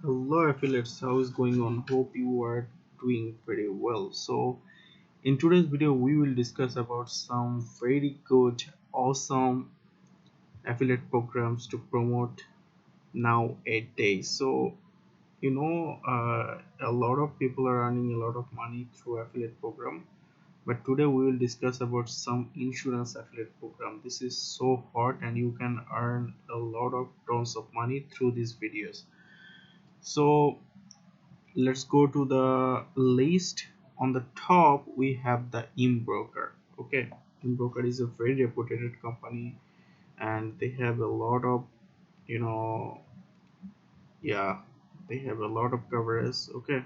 Hello affiliates, how is going on? Hope you are doing very well. So in today's video we will discuss about some very good awesome affiliate programs to promote nowadays. So a lot of people are earning a lot of money through affiliate program, but today we will discuss about some insurance affiliate program. This is so hot and you can earn a lot of tons of money through these videos. So let's go to the list. On the top we have the EMBROKER. Okay, EMBROKER is a very reputed company and they have a lot of you know yeah, they have a lot of coverage. Okay,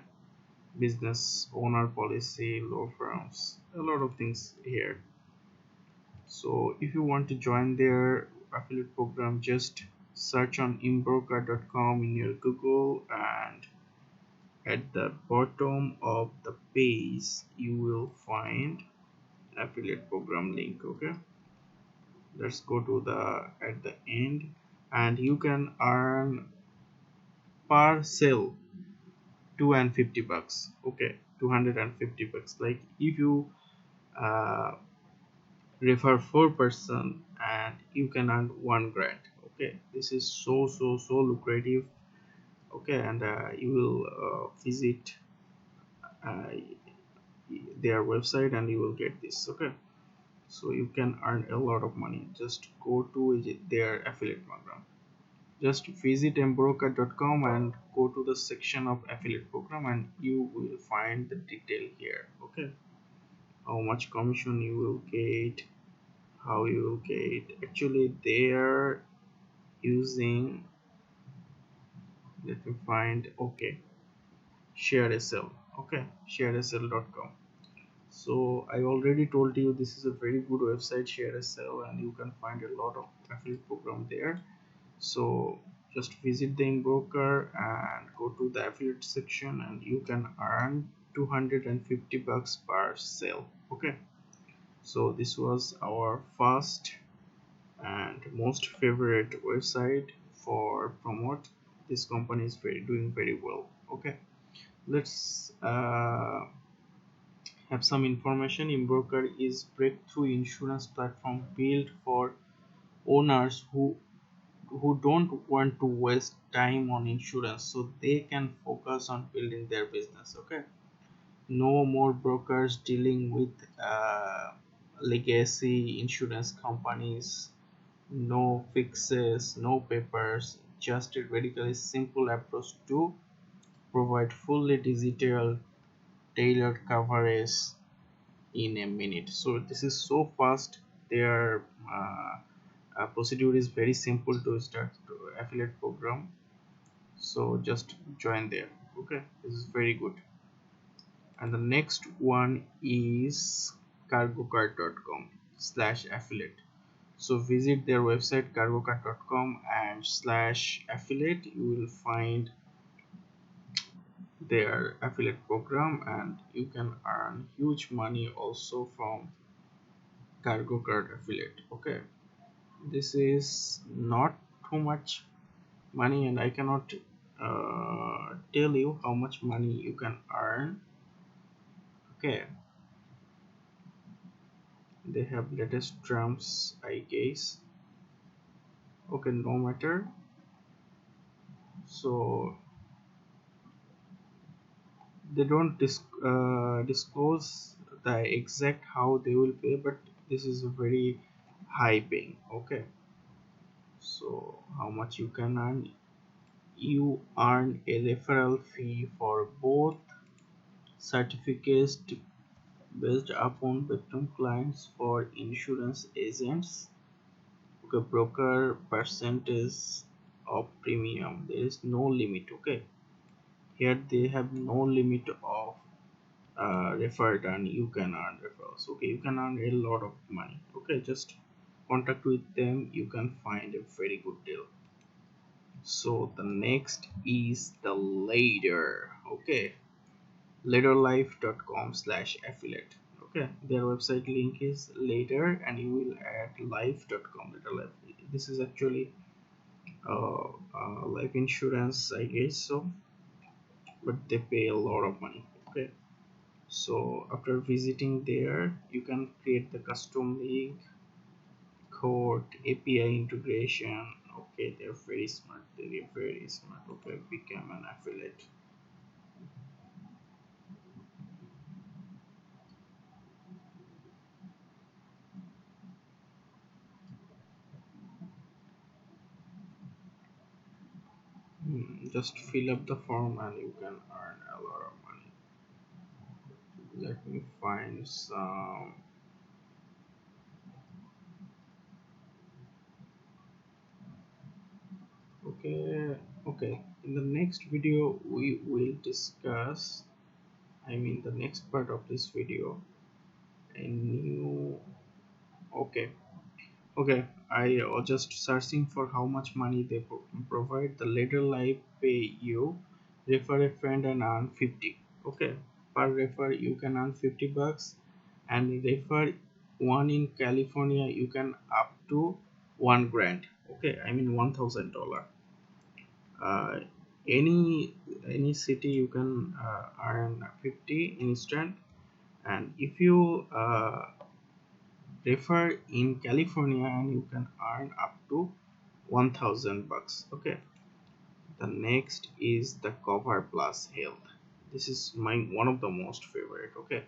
business owner policy, law firms, a lot of things here. So if you want to join their affiliate program, just search on embroker.com in your Google, and at the bottom of the page you will find affiliate program link. Okay, let's go to the at the end, and you can earn per sale 250 bucks. Okay, 250 bucks. Like if you uh, refer 4% and you can earn 1 grand. Okay, this is so lucrative. Okay, and you will visit uh, their website and you will get this. Okay, so you can earn a lot of money. Just go to their affiliate program. Just visit embroker.com and go to the section of affiliate program and you will find the detail here. Okay, how much commission you will get, how you will get. Actually they are using, let me find, okay, ShareSL. Okay, sharesl.com. So I already told you this is a very good website, ShareSL, and you can find a lot of affiliate program there. So just visit the broker and go to the affiliate section and you can earn 250 bucks per sale. Okay, so this was our first and most favorite website for promote. This company is doing very well. Okay, let's have some information. Embroker is breakthrough insurance platform built for owners who don't want to waste time on insurance, so they can focus on building their business. Okay, no more brokers dealing with legacy insurance companies, no fixes, no papers, just a radically simple approach to provide fully digital tailored coverage in a minute. So this is so fast. Their procedure is very simple to start affiliate program, so just join there. Okay, this is very good. And the next one is cargocard.com/affiliate. So visit their website cargocard.com and /affiliate. You will find their affiliate program and you can earn huge money also from cargo card affiliate. Okay, this is not too much money and I cannot tell you how much money you can earn. Okay, they have latest terms, I guess. Okay, no matter. So they don't disclose the exact how they will pay, but this is a very high paying. Okay, so how much you can earn? You earn a referral fee for both certificates based upon victim clients for insurance agents. Okay, broker percentage of premium, there is no limit. Okay, here they have no limit of referred and you can earn referrals. Okay, you can earn a lot of money. Okay, just contact with them, you can find a very good deal. So the next is the ladder. Okay, ladderlife.com/affiliate. Okay, their website link is later and you will add life.com. This is actually life insurance, I guess so. but they pay a lot of money. Okay, so after visiting there, you can create the custom link, code, API integration. Okay, they're very smart. They're very smart. Okay, become an affiliate. Just fill up the form and you can earn a lot of money. Let me find some. Okay, okay. In the next video, we will discuss. I mean, the next part of this video, a new. Okay, okay. I was just searching for how much money they provide. The later life pay you. Refer a friend and earn 50. Okay, per refer you can earn 50 bucks, and refer one in California you can up to 1 grand. Okay, I mean $1,000. uh, any city you can earn 50 instant, and if you refer in California, and you can earn up to 1,000 bucks. Okay, the next is the Cover Plus Health. This is my one of the most favorite. Okay,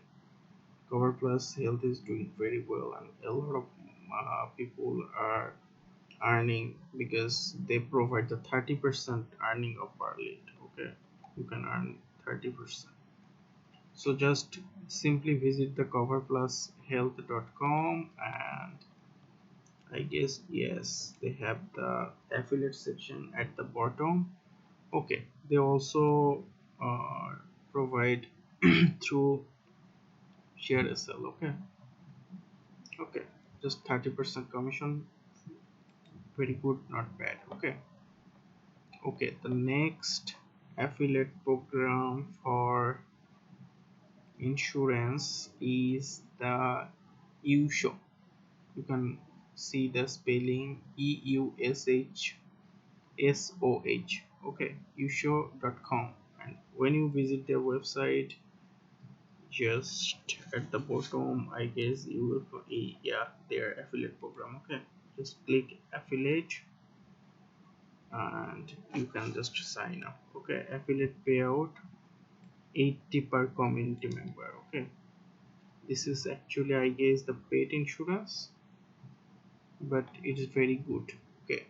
Cover Plus Health is doing very well, and a lot of people are earning because they provide the 30% earning of per lead. Okay, you can earn 30%. So just simply visit the coverplushealth.com, and I guess yes, they have the affiliate section at the bottom. Okay, they also uh, provide through share sell. Okay, okay, just 30% commission, very good, not bad. Okay, okay, the next affiliate program for insurance is the YouSure. You can see the spelling EUSHSOH. Okay, YouSure.com, and when you visit their website, just at the bottom, I guess you will yeah, their affiliate program. Okay, just click affiliate and you can just sign up. Okay, affiliate payout 80 per community member. Okay, this is actually, I guess, the paid insurance, but it is very good. Okay,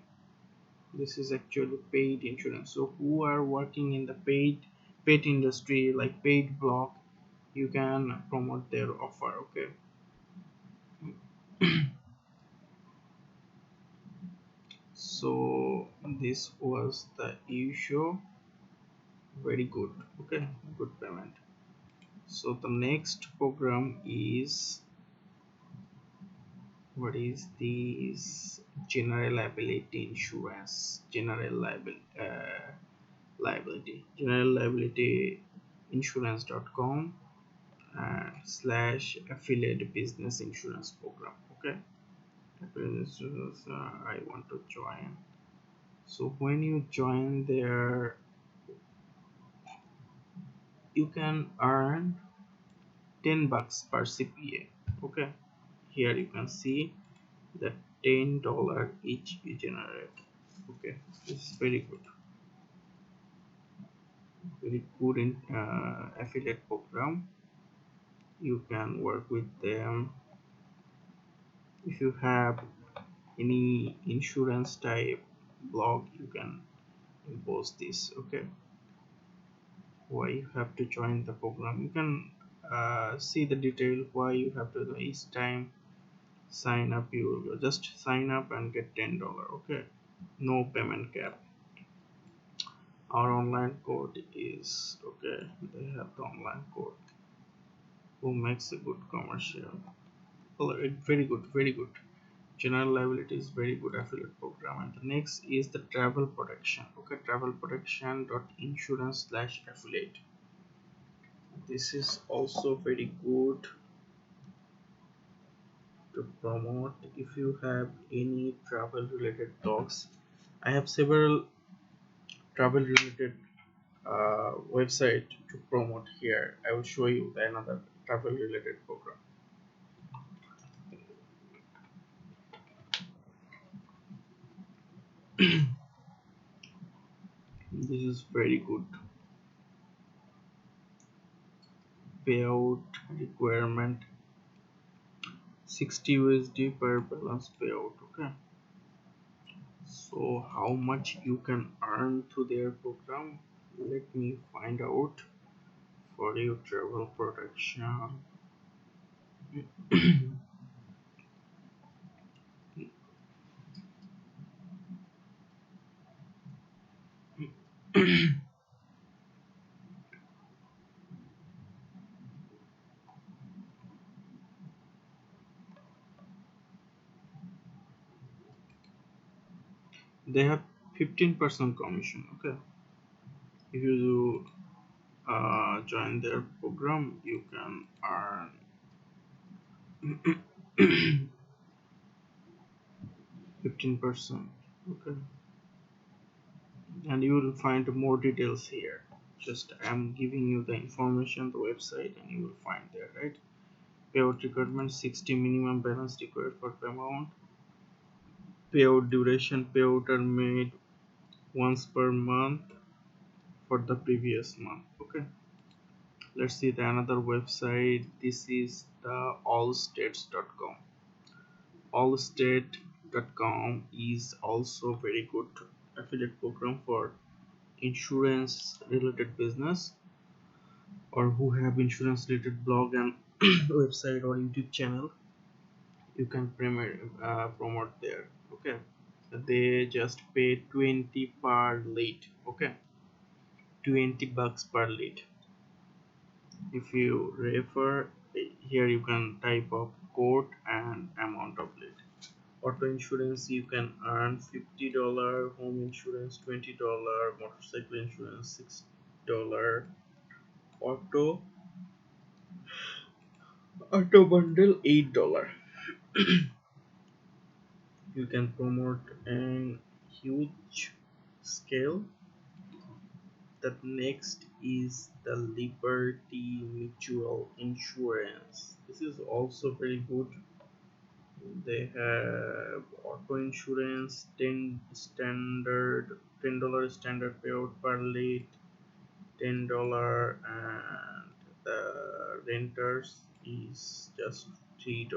this is actually paid insurance. So who are working in the paid industry, like paid blog, you can promote their offer. Okay, so this was the issue. Very good. Okay, good payment. So the next program is, what is this? General liability insurance. General liability insurance.com slash affiliate business insurance program. Okay, I want to join. So when you join there, you can earn 10 bucks per CPA. Okay, here you can see the $10 each you generate. Okay, this is very good, very good in affiliate program. You can work with them. If you have any insurance type blog, you can post this. Okay, why you have to join the program, you can see the detail why you have to. Each time sign up, you will just sign up and get $10. Okay, no payment cap. Our online code is okay, they have the online code. Who makes a good commercial? Well, very good, very good. General liability is very good affiliate program. And the next is the travel protection. Okay, travel protection dot insurance slash affiliate. This is also very good to promote if you have any travel related talks. I have several travel related website to promote here. I will show you the another travel related program. This is very good. Payout requirement 60 USD per balance payout. Okay, so how much you can earn through their program? Let me find out for your travel protection. They have 15% commission. Okay, if you join their program, you can earn 15%. Okay, and you will find more details here. Just I'm giving you the information, the website, and you will find there, right? Payout requirement 60 minimum balance required for payment. Payout duration, payout are made once per month for the previous month. Okay, let's see the another website. This is the allstates.com. Allstate.com is also very good affiliate program for insurance related business, or who have insurance related blog and website or YouTube channel. You can promote there. Okay, they just pay 20 per lead. Okay, 20 bucks per lead. If you refer here, you can type of code and amount of lead. Auto insurance, you can earn $50. Home insurance $20. Motorcycle insurance $6. auto auto bundle $8. You can promote in huge scale. The next is the Liberty mutual insurance. This is also very good. They have auto insurance, $10 standard payout per lead, $10, and the renters is just $3.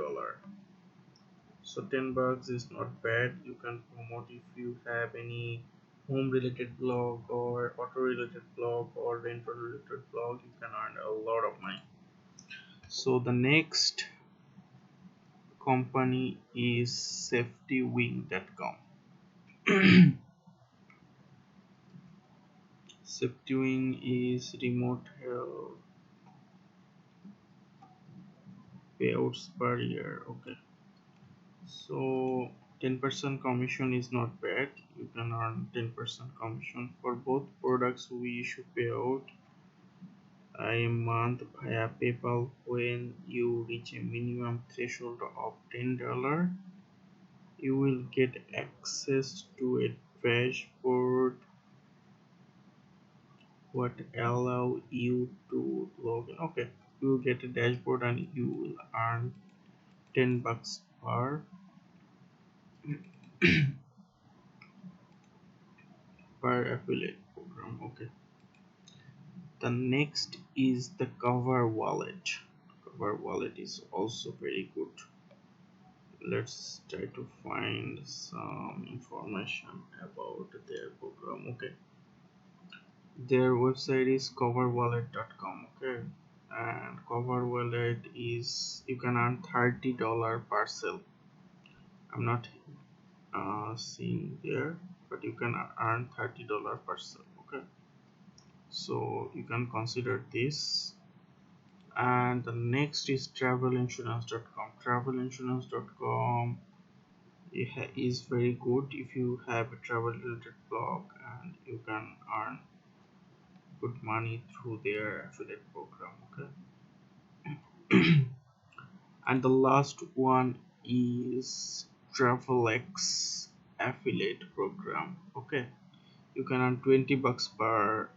So 10 bucks is not bad. You can promote if you have any home related blog or auto related blog or rental related blog. You can earn a lot of money. So the next company is Safetywing.com. Safetywing is remote health payouts per year. Okay, so 10% commission is not bad. You can earn 10% commission for both products. We issue payout a month via PayPal. When you reach a minimum threshold of $10, you will get access to a dashboard what allow you to log in. Okay, you will get a dashboard and you will earn 10 bucks per affiliate program. Okay, the next is the COVERWALLET. COVERWALLET is also very good. Let's try to find some information about their program. Okay, their website is coverwallet.com. Okay, and COVERWALLET is you can earn $30 per sale. I'm not seeing there, but you can earn $30 per sale. Okay, so you can consider this. And the next is travelinsurance.com. Travelinsurance.com is very good if you have a travel related blog, and you can earn good money through their affiliate program. Okay. And the last one is TRAVELEX affiliate program. Okay, you can earn 20 bucks per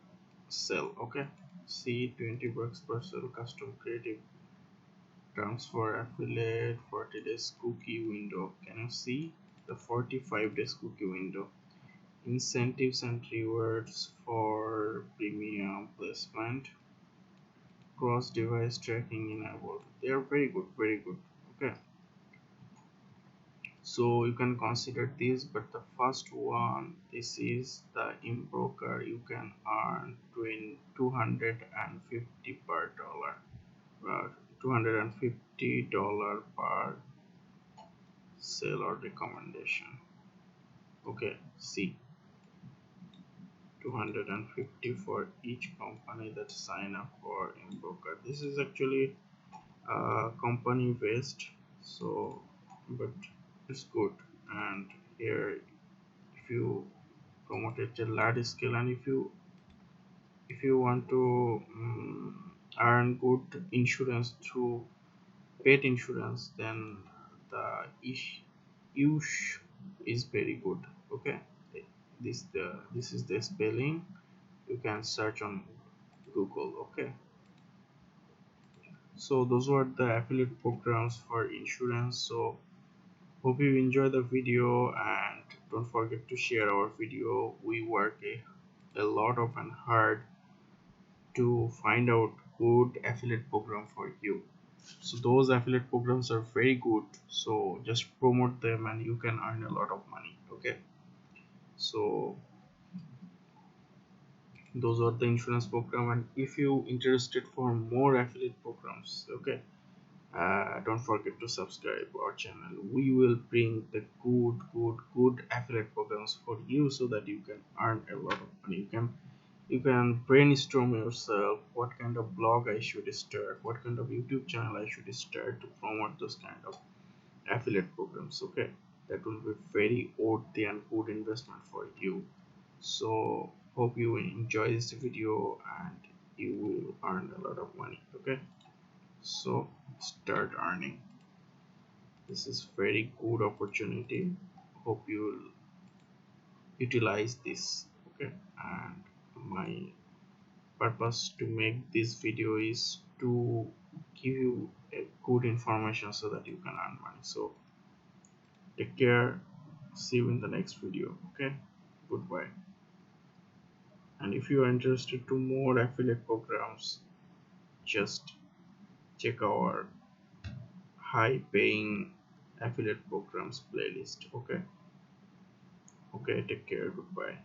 sell. Okay, see 20 bucks per sell, custom creative terms for affiliate, 40 days cookie window. Can you see the 45 days cookie window? Incentives and rewards for premium placement, cross device tracking enabled. They are very good, very good. Okay, so you can consider this, but the first one, this is the EMBROKER. You can earn 250 per dollar, $250 per sale or recommendation. Okay, see, 250 for each company that sign up for EMBROKER. This is actually company based, so but it's good. And here, if you promote it at large scale, and if you want to earn good insurance through pet insurance, then the YouSure is very good. Okay, this is the spelling. You can search on Google. Okay, so those were the affiliate programs for insurance. So hope you enjoy the video, and don't forget to share our video. We work a lot of and hard to find out good affiliate program for you. So those affiliate programs are very good, so just promote them and you can earn a lot of money. Okay, so those are the insurance program, and if you interested for more affiliate programs, okay, don't forget to subscribe our channel. We will bring the good affiliate programs for you, so that you can earn a lot of money. You can brainstorm yourself what kind of blog I should start, what kind of YouTube channel I should start to promote those kind of affiliate programs. Okay, that will be very worthy and good investment for you. So hope you enjoy this video and you will earn a lot of money. Okay, so start earning. This is very good opportunity. Hope you will utilize this. Okay, and my purpose to make this video is to give you a good information so that you can earn money. So take care, see you in the next video. Okay, goodbye. And if you are interested to more affiliate programs, just check our high paying affiliate programs playlist. Okay, take care, goodbye.